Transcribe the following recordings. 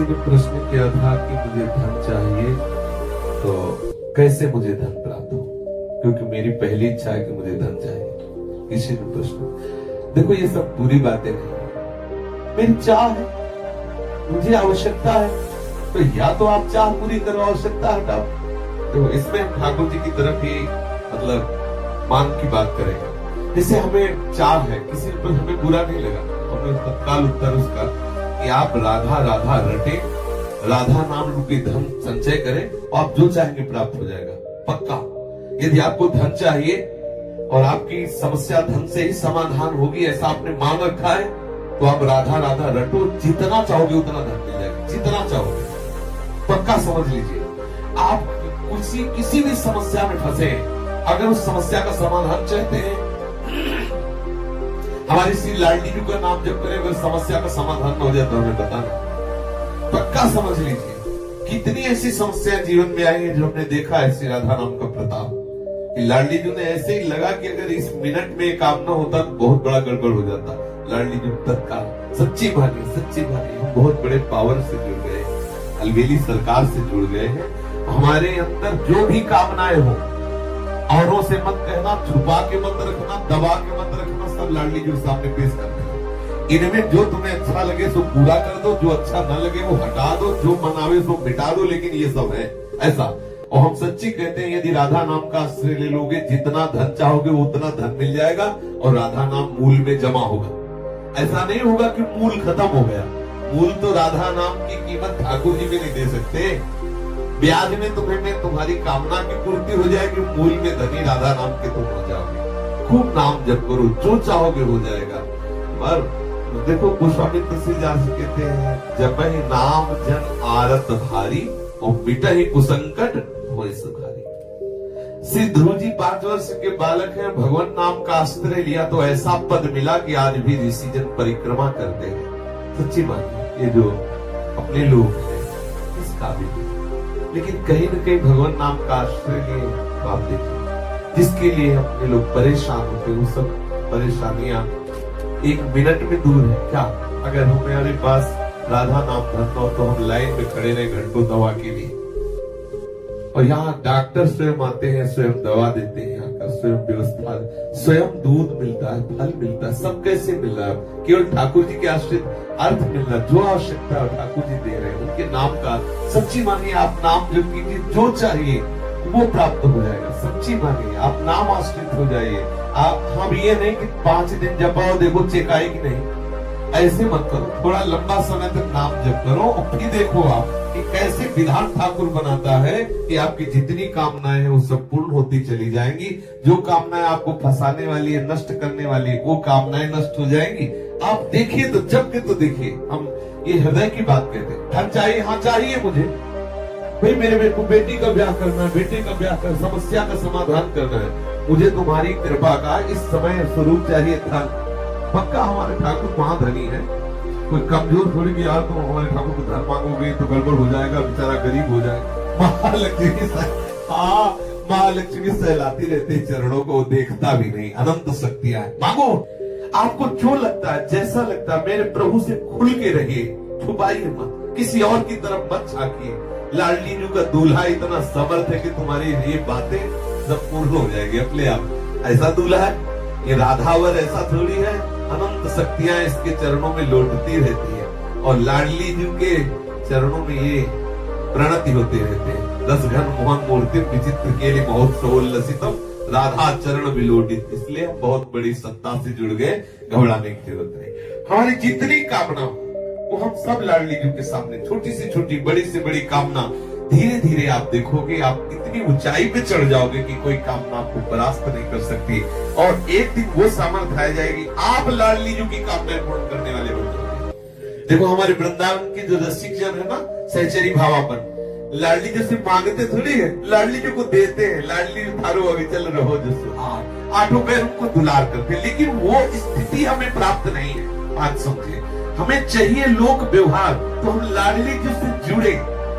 किसी ने प्रश्न किया था कि मुझे धन चाहिए तो कैसे मुझे धन प्राप्त हो, क्योंकि मेरी पहली इच्छा है कि मुझे धन चाहिए। किसी ने प्रश्न, देखो ये सब बुरी बातें नहीं, मेरी चाह है, मुझे आवश्यकता है, तो या तो आप चाह पूरी करो, आवश्यकता हटाओ। तो इसमें ठाकुर जी की तरफ ही मतलब मांग की बात करेंगे। जैसे हमें चाह है, किसी पर हमें बुरा नहीं लगा, हमें तत्काल उत्तर उसका कि आप राधा राधा रटे, राधा नाम रूपी धन संचय करें और आप जो चाहेंगे प्राप्त हो जाएगा पक्का। यदि आपको धन चाहिए और आपकी समस्या धन से ही समाधान होगी ऐसा आपने मांग रखा है, तो आप राधा राधा रटो, जितना चाहोगे उतना धन मिल जाएगा, जितना चाहोगे पक्का। समझ लीजिए, आप किसी भी समस्या में फंसे, अगर उस समस्या का समाधान चाहते हैं, हमारी श्री लाडली जी का नाम जब करें, अगर समस्या का समाधान न हो जाए तो हमें बताना, पक्का समझ लीजिए। कितनी ऐसी समस्याएं जीवन में आई है जो हमने देखा है श्री राधा नाम का प्रताप, कि लाडली जी ने ऐसे ही लगा कि अगर इस मिनट में काम न होता तो बहुत बड़ा गड़बड़ हो जाता। लाडली जी तत्काल सच्ची भानी हम बहुत बड़े पावर से जुड़ गए, अलवेली सरकार से जुड़ गए हैं। हमारे अंदर जो भी कामनाएं हो, औरों से मत कहना, छुपा के मत रखना, दबा के मत रखना, सब लाडली जी के सामने पेश कर देना। इनमें जो तुम्हें अच्छा लगे सो पूरा कर दो, जो अच्छा न लगे वो हटा दो, जो मनावे सो मिटा दो, लेकिन ये सब है ऐसा। और हम सच्ची कहते हैं, यदि राधा नाम का आश्रय ले लोगे, जितना धन चाहोगे उतना धन मिल जाएगा और राधा नाम मूल में जमा होगा। ऐसा नहीं होगा कि मूल खत्म हो गया, मूल तो राधा नाम की कीमत ठाकुर जी में नहीं दे सकते। ब्याज में तुम्हारी कामना की पूर्ति हो जाएगी, मूल में धनी राधा नाम के तुम हो जाओगे। खूब नाम जप करो, जो चाहोगे हो जाएगा। पर देखो गोस्वामी तुलसीदास कहते हैं, जब ही नाम जन आरत भारी और मिट ही कुसंकट होए सुखारी। श्री ध्रुव जी 5 वर्ष के बालक हैं, भगवान नाम का आश्रय लिया तो ऐसा पद मिला कि आज भी ऋषि जन परिक्रमा करते हैं। सच्ची बात है, ये जो अपने लोग हैं इस काबिल, लेकिन कहीं न कहीं भगवान नाम का आश्रय लिए आप देखिए, जिसके लिए अपने लोग परेशान होते, वो सब परेशानियां एक मिनट में दूर है। क्या अगर हमारे पास राधा नाम धन हो तो हम लाइन में खड़े रहे घंटों दवा के लिए, और यहाँ डॉक्टर स्वयं आते हैं, स्वयं दवा देते हैं, यहाँ का स्वयं व्यवस्था, स्वयं दूध मिलता है, फल मिलता है, सब कैसे मिल रहा है? केवल ठाकुर जी के आश्रित अर्थ मिल रहा है, जो आवश्यकता है ठाकुर जी दे रहे हैं, उनके नाम का सच्ची मानिए, आप नाम जप कीजिए, जो चाहिए वो प्राप्त हो जाएगा। सच्ची मानिए, आप नाम आश्रित हो जाइए। आप हम ये नहीं कि 5 दिन जपाओ देखो चेक आएगी, नहीं, ऐसे मत करो। थोड़ा लंबा समय तक नाम जप करो और फिर देखो आप कि कैसे विधान ठाकुर बनाता है कि आपकी जितनी कामनाएं हैं वो सब पूर्ण होती चली जाएंगी। जो कामनाएं आपको फंसाने वाली है, नष्ट करने वाली है, वो कामनाएं नष्ट हो जाएंगी। आप देखिए तो, जब के तो देखिए, हम ये हृदय की बात कहते हैं। धन चाहिए, हाँ चाहिए मुझे, भाई मेरे को बेटी का ब्याह करना है, बेटे का ब्याह कर, समस्या का समाधान करना है, मुझे तुम्हारी कृपा का इस समय स्वरूप चाहिए धन। पक्का हमारे ठाकुर महाधनी है, कोई कमजोर थोड़ी कि यार तुम हमारे ठाकुर को धन मांगोगे तो गड़बड़ हो जाएगा, बेचारा गरीब हो जाएगा। महालक्ष्मी सहलाती रहती चरणों को, देखता भी नहीं, अनंत शक्तियां है। मांगो, आपको जो लगता है, जैसा लगता है, मेरे प्रभु से खुल के रहिए, छुपाइए मत, किसी और की तरफ मत झांकिए। लाडली जी का दूल्हा इतना समर्थ है कि तुम्हारी ये बातें सब पूर्ण हो जाएगी अपने आप। ऐसा दूल्हा है, ये राधावर ऐसा थोड़ी है, अनंत शक्तियां इसके चरणों में लौटती रहती है, और लाडली जी के चरणों में ये प्रणति होते रहते हैं। 10 घन मोहन मूर्ति विचित्र के लिए महोत्सव उल्लसितम राधा चरण विलोडित। इसलिए हम बहुत बड़ी सत्ता से जुड़ गए, घबराने की जरूरत नहीं। हमारी जितनी कामना वो हम सब लाडली जी के सामने, छोटी से छोटी, बड़ी से बड़ी कामना, धीरे धीरे आप देखोगे आप इतनी ऊंचाई पे चढ़ जाओगे कि कोई कामना आपको परास्त नहीं कर सकती। और एक दिन वो सामर्थ्य आ जाएगी, आप लाडली जी की कामनाएं पूर्ण करने वाले बन जाओगे। देखो हमारे वृंदावन के जो रसिक जन है ना, सहचरी भावापन, लाडली जी से मांगते थोड़ी है, लाडली जी को देते हैं। लाडली जी थारो अभी चल रहो जैसे आठों पैर उनको दुलार करते, लेकिन वो स्थिति हमें प्राप्त नहीं है। बात समझे, हमें चाहिए लोक व्यवहार, तो हम लाडली जी से जुड़े,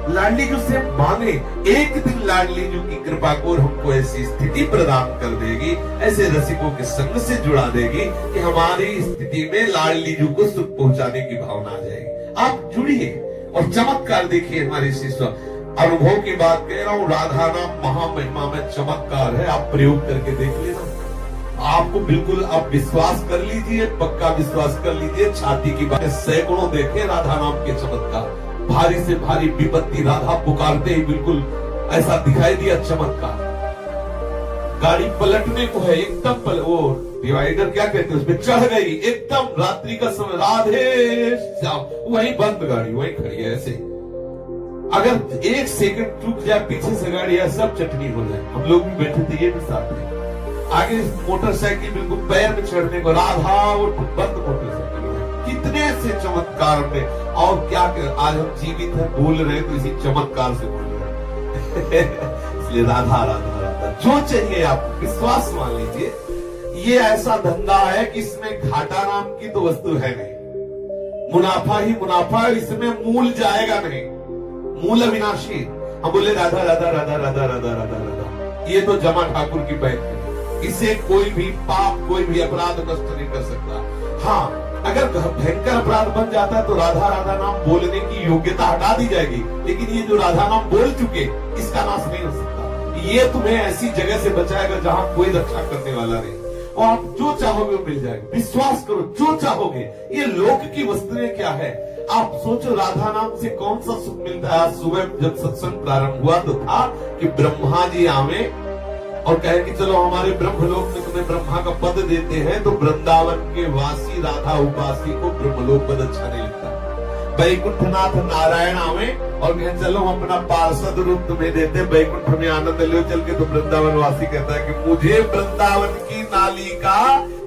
लाडली जी से माने। एक दिन लाडली जी की कृपा को हमको ऐसी स्थिति प्रदान कर देगी, ऐसे रसिकों के संग से जुड़ा देगी कि हमारी स्थिति में लाडली जी को सुख पहुंचाने की भावना आ जाएगी। आप जुड़िए, और चमत्कार देखिए हमारे शिष्य, अनुभव की बात कह रहा हूं, राधा नाम महामहिमा में चमत्कार है। आप प्रयोग करके देख लेना, आपको बिल्कुल आप विश्वास कर लीजिए, पक्का विश्वास कर लीजिए, छाती की बात, सैकड़ों देखे राधा नाम के चमत्कार। भारी से भारी विपत्ति राधा पुकारते ही बिल्कुल ऐसा दिखाई दिया चमत्कार। गाड़ी पलटने को है, एकदम वो डिवाइडर क्या कहते हैं उसमें चढ़ गई, एकदम रात्रि का समय, राधे श्याम, वहीं बंद गाड़ी, वहीं खड़ी है ऐसे। अगर एक सेकंड रुक जाए पीछे से गाड़ी है, सब चटनी हो जाए। हम लोग भी बैठे थे, ये भी साथ में। आगे मोटरसाइकिल बिल्कुल पैर में चढ़ने को, राधा वो बंद मोटरसाइकिल है। कितने से चमत्कार में, और क्या कर, आज हम जीवित हैं, बोल रहे हैं तो इसी चमत्कार से बोल रहे हैं। इसलिए राधा राधा राधा जो चाहिए आपको विश्वास मान लीजिए। ये ऐसा धंधा है कि इसमें घाटा नाम की तो वस्तु है नहीं, मुनाफा ही मुनाफा, इसमें मूल जाएगा नहीं, मूल अविनाशी। हम बोले राधा राधा राधा राधा राधा राधा राधा, ये तो जमा ठाकुर की बैंक है, इसे कोई भी पाप, कोई भी अपराध नष्ट नहीं कर सकता। हाँ, अगर भयंकर अपराध बन जाता है तो राधा राधा नाम बोलने की योग्यता हटा दी जाएगी, लेकिन ये जो राधा नाम बोल चुके, इसका नाश नहीं हो सकता। ये तुम्हें ऐसी जगह से बचाएगा जहां कोई रक्षा करने वाला नहीं, और आप जो चाहोगे वो मिल जाएगा। विश्वास करो, जो चाहोगे। ये लोक की वस्तुएं क्या है, आप सोचो, राधा नाम से कौन सा सुख मिलता है। आज सुबह जब सत्संग प्रारंभ हुआ तो था कि ब्रह्मा जी आवे और कहे कि चलो हमारे ब्रह्मलोक में तुम्हें ब्रह्मा का पद देते हैं, तो वृंदावन के वासी राधा उपासी को ब्रह्मलोक पद अच्छा नहीं लगता। वैकुंठनाथ नारायण आवे और कहे चलो हम अपना पार्षद रूप तुम्हें देते, वैकुंठ में आनंद लो चल के, तो वृंदावन वासी कहता है कि मुझे वृंदावन की नाली का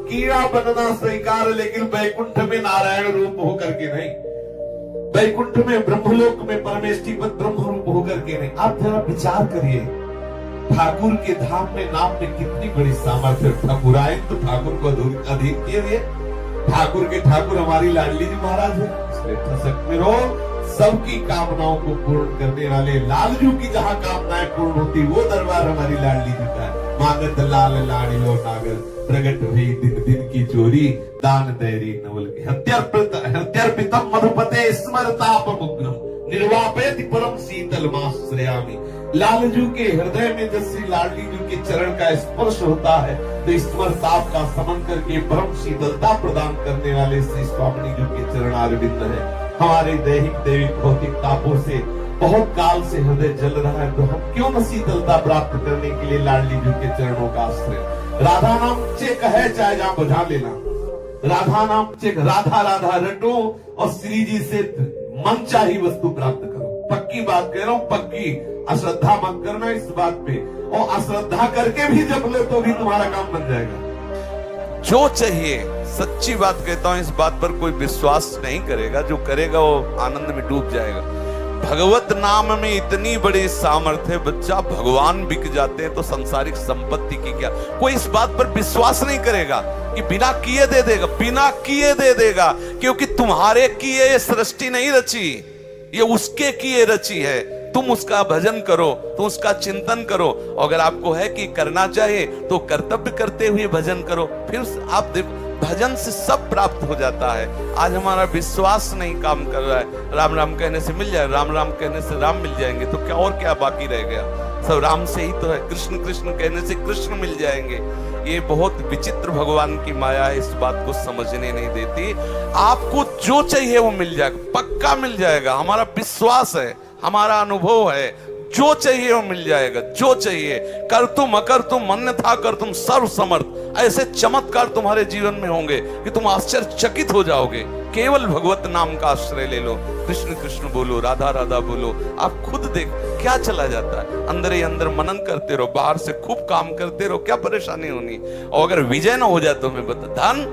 कीड़ा बनना स्वीकार, लेकिन वैकुंठ में नारायण रूप होकर के नहीं, वैकुंठ में ब्रह्मलोक में परमेष्टि पद ब्रह्म रूप होकर के नहीं। आप जरा विचार करिए, ठाकुर के धाम में नाम में कितनी बड़ी सामर्थ्य। ठाकुरायन तो ठाकुर को अधीन किए हुए, ठाकुर के ठाकुर हमारी लाडली जी महाराज है। इसलिए ठसक में रहो, सबकी कामनाओं को पूर्ण करने वाले लालजू की जहाँ कामनाएं पूर्ण होती, वो दरबार हमारी लाडली जी का है। मांगत लाल लाड़िलो नागर, प्रगट हुई दिन दिन की चोरी, दान दैरी नवल हत्यार्पितम मधुपते स्मरतापमुग्रम, निर्वापेति परम शीतल माश्रयामि। लालजू के हृदय में जब श्री लाडली जी के चरण का स्पर्श होता है तो स्मरताप का समन करके परम शीतलता प्रदान करने वाले श्री स्वामी जी के चरण अरविंद है। हमारे दैहिक दैविक भौतिक तापों से बहुत काल से हृदय जल रहा है, तो हम क्यों न शीतलता प्राप्त करने के लिए लाडली जी के चरणों का आश्रय। राधा नाम चेक है, चाहे जहां बुझा लेना, राधा नाम चेक, राधा राधा रटो और श्री जी से मन चाही वस्तु प्राप्त करो। पक्की बात कह रहा हूं, पक्की, अश्रद्धा मत करना इस बात पे, और अश्रद्धा करके भी जप ले तो भी तुम्हारा काम बन जाएगा। जो चाहिए, सच्ची बात कहता हूं, इस बात पर कोई विश्वास नहीं करेगा, जो करेगा वो आनंद में डूब जाएगा। भगवत नाम में इतनी बड़ी सामर्थ्य, बच्चा भगवान बिक जाते हैं तो सांसारिक संपत्ति की क्या। कोई इस बात पर विश्वास नहीं करेगा कि बिना किए दे देगा, बिना किए दे देगा, क्योंकि तुम्हारे किए ये सृष्टि नहीं रची, ये उसके किए रची है। तुम उसका भजन करो, तुम उसका चिंतन करो। अगर आपको है कि करना चाहिए तो कर्तव्य करते हुए भजन करो, फिर आप देखो भजन से सब प्राप्त हो जाता है। आज हमारा विश्वास नहीं काम कर रहा है। राम राम कहने से मिल जाए, राम राम कहने से राम मिल जाएंगे, तो क्या और क्या बाकी रह गया। सब राम से ही तो है। कृष्ण कृष्ण कहने से कृष्ण मिल जाएंगे। ये बहुत विचित्र भगवान की माया है, इस बात को समझने नहीं देती। आपको जो चाहिए वो मिल जाएगा, पक्का मिल जाएगा। हमारा विश्वास है, हमारा अनुभव है, जो चाहिए वो मिल जाएगा। जो चाहिए, कर तुम अकर तुम अन्यथा कर तुम सर्व समर्थ, ऐसे चमत्कार तुम्हारे जीवन में होंगे कि तुम आश्चर्यचकित हो जाओगे। केवल भगवत नाम का आश्रय ले लो, कृष्ण कृष्ण बोलो, राधा राधा बोलो, आप खुद देख क्या चला जाता है। अंदर ही अंदर मनन करते रहो, बाहर से खूब काम करते रहो, क्या परेशानी होनी। और अगर विजय ना हो जाए तो मैं बता, धन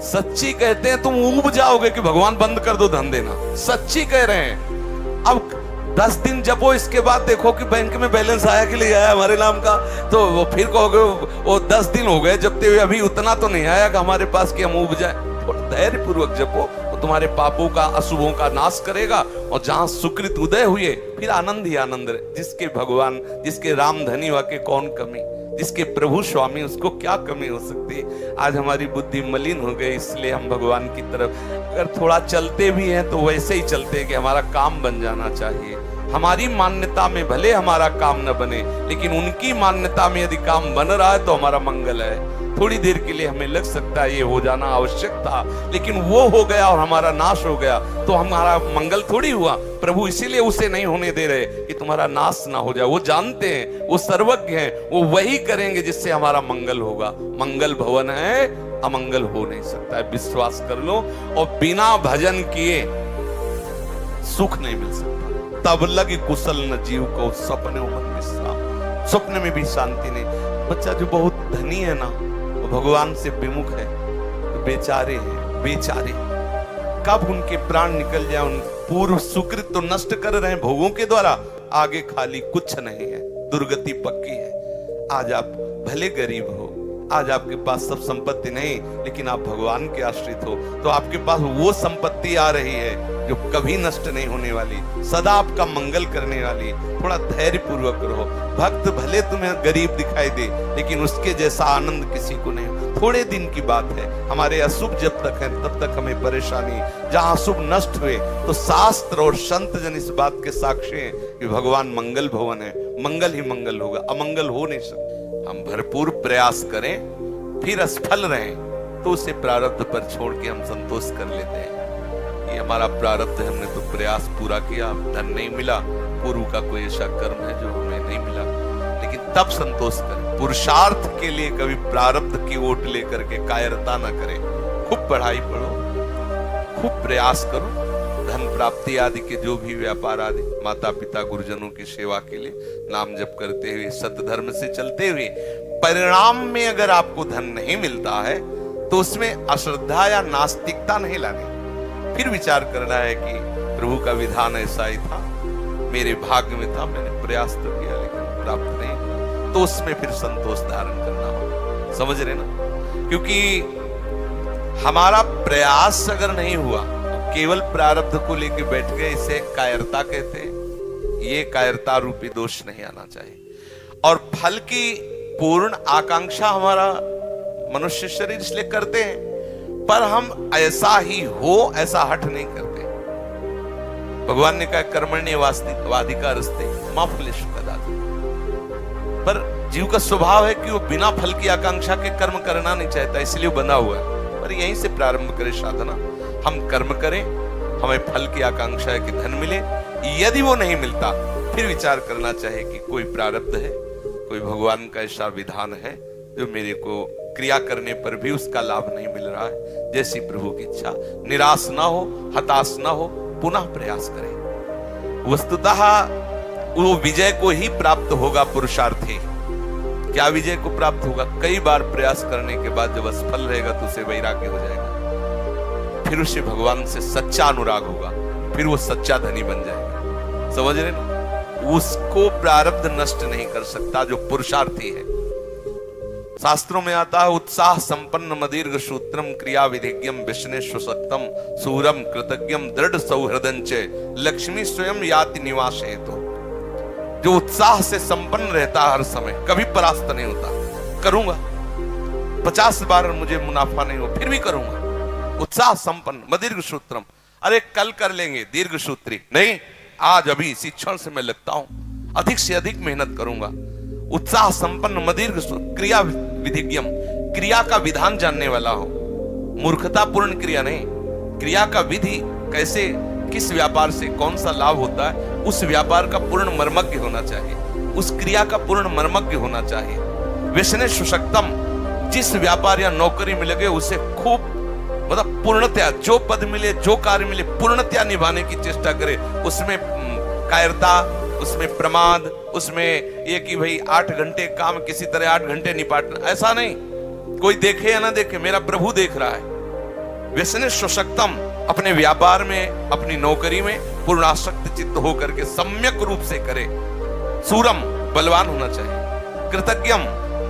सच्ची कहते हैं, तुम ऊब जाओगे कि भगवान बंद कर दो धन देना, सच्ची कह रहे हैं। अब 10 दिन जपो, इसके बाद देखो कि बैंक में बैलेंस आया कि नहीं आया हमारे नाम का, तो वो फिर कहोगे वो 10 दिन हो गए जपते हुए, अभी उतना तो नहीं आया कि हमारे पास कि हम उब जाए। थोड़ा धैर्य पूर्वक जपो, वो तुम्हारे पापों का अशुभों का नाश करेगा, और जहां सुकृत उदय हुए फिर आनंद ही आनंद रहे। जिसके भगवान, जिसके राम धनी वाके कौन कमी। जिसके प्रभु स्वामी, उसको क्या कमी हो सकती है। आज हमारी बुद्धि मलिन हो गई, इसलिए हम भगवान की तरफ अगर थोड़ा चलते भी हैं तो वैसे ही चलते हैं कि हमारा काम बन जाना चाहिए। हमारी मान्यता में भले हमारा काम न बने, लेकिन उनकी मान्यता में यदि काम बन रहा है तो हमारा मंगल है। थोड़ी देर के लिए हमें लग सकता है ये हो जाना आवश्यक था, लेकिन वो हो गया और हमारा नाश हो गया तो हमारा मंगल थोड़ी हुआ। प्रभु इसीलिए उसे नहीं होने दे रहे कि तुम्हारा नाश ना हो जाए। वो जानते हैं, वो सर्वज्ञ हैं, वो वही करेंगे जिससे हमारा मंगल होगा। मंगल भवन है, अमंगल हो नहीं सकता है, विश्वास कर लो। और बिना भजन किए सुख नहीं मिल सकता। तब लगी कुशल न जीव को सपने मन विश्राम। स्वप्न में भी शांति नहीं। बच्चा जो बहुत धनी है ना, वो भगवान से विमुख है, तो बेचारे हैं, बेचारे। कब उनके प्राण निकल जाए। उन पूर्व सुकृत तो नष्ट कर रहे हैं भोगों के द्वारा, आगे खाली कुछ नहीं है, दुर्गति पक्की है। आज आप भले गरीब हो, आज आपके पास सब संपत्ति नहीं, लेकिन आप भगवान के आश्रित हो, तो आपके पास वो संपत्ति आ रही है जो कभी नष्ट नहीं होने वाली, सदा आपका मंगल करने वाली। थोड़ा धैर्य पूर्वक रहो। भक्त भले तुम्हें गरीब दिखाई दे, लेकिन उसके जैसा आनंद किसी को नहीं। थोड़े दिन की बात है। हमारे अशुभ जब तक है तब तक हमें परेशानी, जहां शुभ नष्ट हुए तो शास्त्र और संत जन इस बात के साक्षी हैं कि भगवान मंगल भवन है, मंगल ही मंगल होगा, अमंगल हो नहीं सकता। हम भरपूर प्रयास करें, फिर असफल रहें तो उसे प्रारब्ध पर छोड़ के हम संतोष कर लेते हैं। ये हमारा प्रारब्ध है, हमने तो प्रयास पूरा किया, धन नहीं मिला, पूर्व का कोई ऐसा कर्म है जो हमें नहीं मिला, लेकिन तब संतोष करें। पुरुषार्थ के लिए कभी प्रारब्ध की ओट लेकर के कायरता ना करें। खूब पढ़ाई पढ़ो, खूब प्रयास करो, धन प्राप्ति आदि के जो भी व्यापार आदि, माता पिता गुरुजनों की सेवा के लिए नाम जप करते हुए, सत्य धर्म से चलते हुए, परिणाम में अगर आपको धन नहीं मिलता है तो उसमें अश्रद्धा या नास्तिकता नहीं लानी। फिर विचार करना है कि प्रभु का विधान ऐसा ही था, मेरे भाग्य में था, मैंने प्रयास तो किया लेकिन प्राप्त नहीं, तो उसमें फिर संतोष धारण करना होगा। समझ रहे ना? क्योंकि हमारा प्रयास अगर नहीं हुआ, केवल प्रारब्ध को लेके बैठ गए, इसे कायरता कहते हैं। ये कायरता रूपी दोष नहीं आना चाहिए। और फल की पूर्ण आकांक्षा हमारा मनुष्य शरीर इसलिए करते हैं, पर हम ऐसा ही हो ऐसा हठ नहीं करते। भगवान ने कहा कर्मण्य वाधिका रस्ते मां फलेषु कदाचित्। पर जीव का स्वभाव है कि वो बिना फल की आकांक्षा के कर्म करना नहीं चाहता, इसलिए बना हुआ है। पर यहीं से प्रारंभ करें साधना। हम कर्म करें, हमें फल की आकांक्षा है कि धन मिले। यदि वो नहीं मिलता, फिर विचार करना चाहिए कि कोई प्रारब्ध है, कोई भगवान का ऐसा विधान है जो मेरे को क्रिया करने पर भी उसका लाभ नहीं मिल रहा है। जैसी प्रभु की इच्छा। निराश ना हो, हताश ना हो, पुनः प्रयास करें। वस्तुतः वो विजय को ही प्राप्त होगा पुरुषार्थी। क्या विजय को प्राप्त होगा? कई बार प्रयास करने के बाद जब असफल रहेगा तो उसे वैराग्य हो जाएगा, फिर उसे भगवान से सच्चा अनुराग होगा, फिर वो सच्चा धनी बन जाएगा। समझ रहे ना? उसको प्रारब्ध नष्ट नहीं कर सकता जो पुरुषार्थी है। शास्त्रों में आता है उत्साह संपन्न मदीर्घ सूत्रम क्रिया विधिज्ञम विष्णुशक्तम सूरम कृतज्ञम दृढ़ सौहृदंच लक्ष्मी स्वयं याति निवास हेतु। जो उत्साह से संपन्न रहता है, हर समय कभी परास्त नहीं होता। करूंगा 50 बार मुझे मुनाफा नहीं हो फिर भी करूंगा। उत्साह संपन्न मदीर्घ सूत्रम, अरे कल कर लेंगे, दीर्घ सूत्री नहीं, आज अभी इसी क्षण से मैं लगता हूं, अधिक से अधिक मेहनत करूंगा। उत्साह संपन्न मदीर्घ क्रिया विधिज्ञम, क्रिया का विधान जानने वाला हो, मूर्खता पूर्ण क्रिया नहीं। क्रिया का विधि कैसे, किस व्यापार से कौन सा लाभ होता है, उस व्यापार का पूर्ण मर्मज्ञ होना चाहिए, उस क्रिया का पूर्ण मर्मज्ञ होना चाहिए। विष्णु सुशक्तम, जिस व्यापार या नौकरी में लगे उसे खूब मतलब पूर्णतया, जो पद मिले, जो कार्य मिले, पूर्णतया निभाने की चेष्टा करे। उसमें कायरता, उसमें प्रमाद, उसमें ये कि भाई 8 घंटे काम किसी तरह 8 घंटे निपाटना, ऐसा नहीं। कोई देखे या ना देखे, मेरा प्रभु देख रहा है। व्यसने सशक्तम, अपने व्यापार में, अपनी नौकरी में पूर्णासक्त चित्त होकर के सम्यक रूप से करे। सूरम, बलवान होना चाहिए। कृतज्ञम,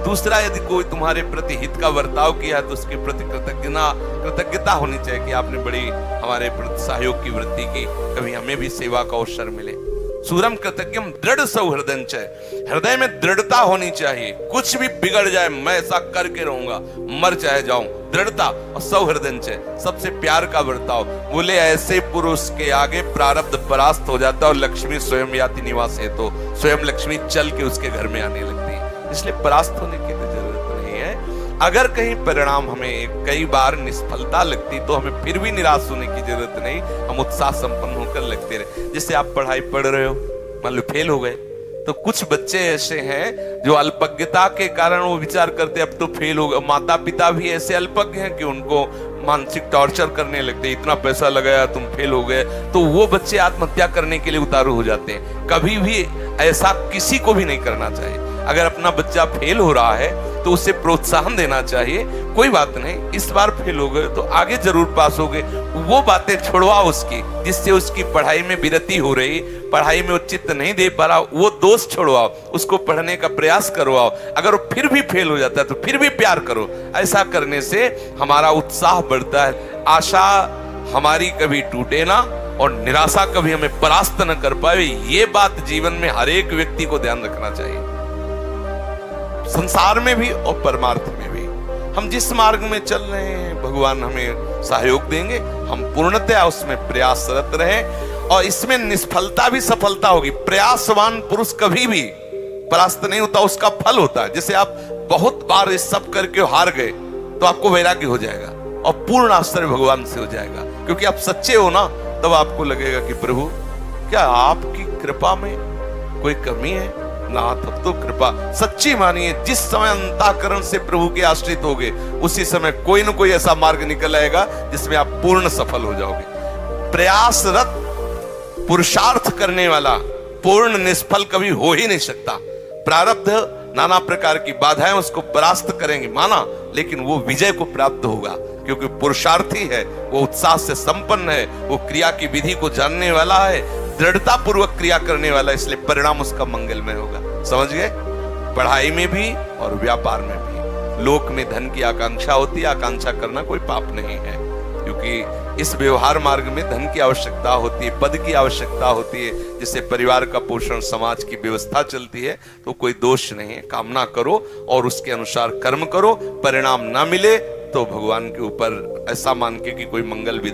दूसरा यदि कोई तुम्हारे प्रति हित का वर्ताव किया है तो उसके प्रति कृतज्ञता होनी चाहिए कि आपने बड़ी हमारे प्रति सहयोग की वृत्ति की, कभी हमें भी सेवा का अवसर मिले। सूरम कृतज्ञम दृढ़ सौहृदंच, हृदय में दृढ़ता होनी चाहिए। कुछ भी बिगड़ जाए मैं ऐसा करके रहूंगा, मर चाहे जाऊं, दृढ़ता। और सौहृदंच सबसे प्यार का बर्ताव। बोले ऐसे पुरुष के आगे प्रारब्ध परास्त हो जाता है और लक्ष्मी स्वयं याति निवास है, तो स्वयं लक्ष्मी चल के उसके घर में आने लगती है। इसलिए परास्त होने की तो जरूरत नहीं है। अगर कहीं परिणाम हमें कई बार निष्फलता लगती तो हमें फिर भी निराश होने की जरूरत नहीं, हम उत्साह संपन्न होकर लगते रहे। जैसे आप पढ़ाई पढ़ रहे हो, मान लो फेल हो गए, तो कुछ बच्चे ऐसे हैं जो अल्पज्ञता के कारण वो विचार करते अब तो फेल हो गए। माता पिता भी ऐसे अल्पज्ञ हैं कि उनको मानसिक टॉर्चर करने लगते, इतना पैसा लगाया तुम फेल हो गए, तो वो बच्चे आत्महत्या करने के लिए उतारू हो जाते हैं। कभी भी ऐसा किसी को भी नहीं करना चाहिए। अगर अपना बच्चा फेल हो रहा है तो उसे प्रोत्साहन देना चाहिए, कोई बात नहीं, इस बार फेल हो गए तो आगे जरूर पास हो गए। वो बातें छोड़वा उसकी, जिससे उसकी पढ़ाई में विरति हो रही, पढ़ाई में वो चित्त नहीं दे पा रहा, वो दोष छोड़वाओ, उसको पढ़ने का प्रयास करवाओ। अगर वो फिर भी फेल हो जाता है तो फिर भी प्यार करो। ऐसा करने से हमारा उत्साह बढ़ता है, आशा हमारी कभी टूटे ना और निराशा कभी हमें परास्त न कर पाए। ये बात जीवन में हर एक व्यक्ति को ध्यान रखना चाहिए, संसार में भी और परमार्थ में भी। हम जिस मार्ग में चल रहे हैं भगवान हमें सहयोग देंगे, हम पूर्णतया उसमें प्रयासरत रहे और इसमें निष्फलता भी सफलता होगी। प्रयासवान पुरुष कभी भी परास्त नहीं होता, उसका फल होता है। जैसे आप बहुत बार इस सब करके हार गए तो आपको वैराग्य हो जाएगा और पूर्ण आश्चर्य भगवान से हो जाएगा, क्योंकि आप सच्चे हो ना, तब आपको लगेगा कि प्रभु क्या आपकी कृपा में कोई कमी है ना, तब तो कृपा सच्ची मानिए। जिस समय अंतःकरण से प्रभु के आश्रित होगे उसी समय कोई ना कोई ऐसा मार्ग निकल आएगा जिसमें आप पूर्ण सफल हो जाओगे। प्रयासरत पुरुषार्थ करने वाला पूर्ण निष्फल कभी हो ही नहीं सकता। प्रारब्ध नाना प्रकार की बाधाएं उसको परास्त करेंगे माना, लेकिन वो विजय को प्राप्त होगा, क्योंकि पुरुषार्थी है, वो उत्साह से संपन्न है, वो क्रिया की विधि को जानने वाला है, दृढ़ता पूर्वक क्रिया करने वाला, इसलिए परिणाम उसका मंगलमय होगा। समझ गए? पढ़ाई में भी और व्यापार में भी लोक में धन की आकांक्षा होती है। आकांक्षा करना कोई पाप नहीं है, क्योंकि इस व्यवहार मार्ग में धन की आवश्यकता होती है, पद की आवश्यकता होती है, जिससे परिवार का पोषण, समाज की व्यवस्था चलती है। तो कोई दोष नहीं है, कामना करो और उसके अनुसार कर्म करो। परिणाम ना मिले तो भगवान के ऊपर ऐसा मान के कि कोई मंगल विधान